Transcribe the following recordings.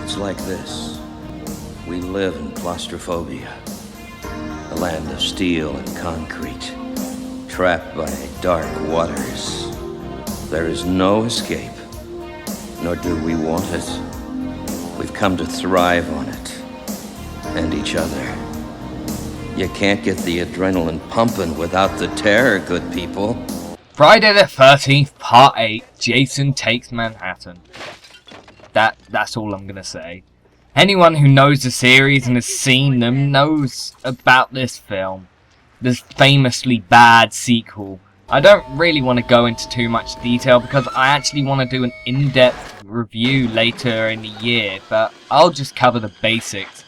It's like this. We live in claustrophobia, a land of steel and concrete, trapped by dark waters. There is no escape, nor do we want it. We've come to thrive on it, and each other. You can't get the adrenaline pumping without the terror, good people. Friday the 13th, Part 8, Jason Takes Manhattan. That's all I'm gonna say. Anyone who knows the series and has seen them knows about this film. This famously bad sequel. I don't really want to go into too much detail because I actually want to do an in-depth review later in the year, but I'll just cover the basics.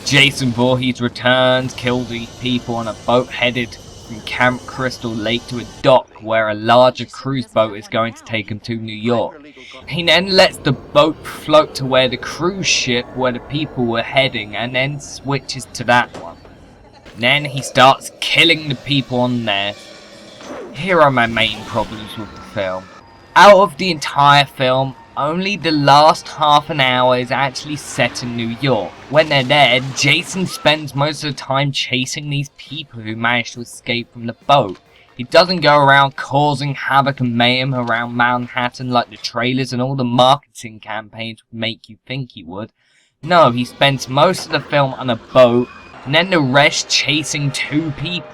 Jason Voorhees returns, kills these people on a boat headed from Camp Crystal Lake to a dock where a larger cruise boat is going to take him to New York. He then lets the boat float to where the cruise ship where the people were heading and then switches to that one. Then he starts killing the people on there. Here are my main problems with the film. Out of the entire film, only the last half an hour is actually set in New York. When they're there, Jason spends most of the time chasing these people who manage to escape from the boat. He doesn't go around causing havoc and mayhem around Manhattan like the trailers and all the marketing campaigns would make you think he would. No, he spends most of the film on a boat, and then the rest chasing two people.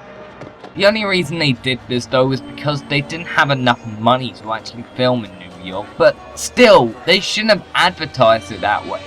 The only reason they did this though is because they didn't have enough money to actually film in New York, but still, they shouldn't have advertised it that way.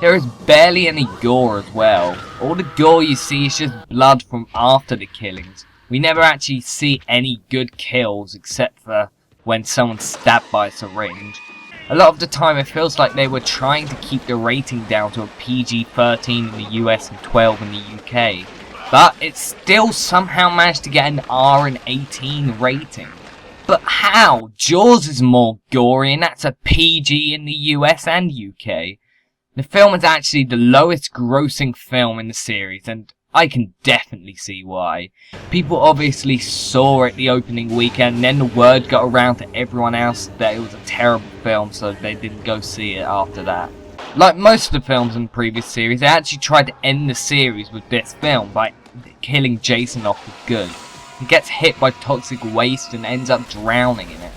There is barely any gore as well. All the gore you see is just blood from after the killings. We never actually see any good kills except for when someone's stabbed by a syringe. A lot of the time it feels like they were trying to keep the rating down to a PG-13 in the US and 12 in the UK. But it still somehow managed to get an R and 18 rating. But how? Jaws is more gory and that's a PG in the US and UK. The film is actually the lowest grossing film in the series, and I can definitely see why. People obviously saw it the opening weekend, and then the word got around to everyone else that it was a terrible film, so they didn't go see it after that. Like most of the films in the previous series, they actually tried to end the series with this film by killing Jason off for good. He gets hit by toxic waste and ends up drowning in it.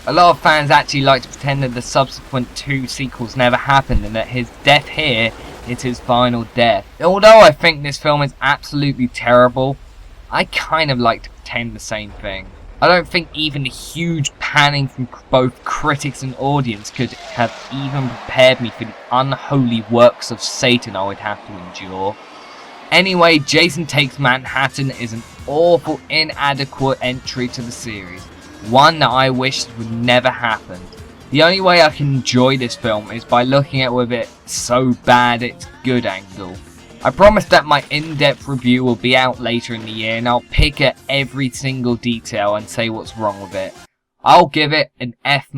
A lot of fans actually like to pretend that the subsequent two sequels never happened and that his death here is his final death. Although I think this film is absolutely terrible, I kind of like to pretend the same thing. I don't think even the huge panning from both critics and audience could have even prepared me for the unholy works of Satan I would have to endure. Anyway, Jason Takes Manhattan is an awful, inadequate entry to the series. One that I wished would never happen. The only way I can enjoy this film is by looking at it with it so bad it's good angle. I promise that my in-depth review will be out later in the year and I'll pick at every single detail and say what's wrong with it. I'll give it an F-.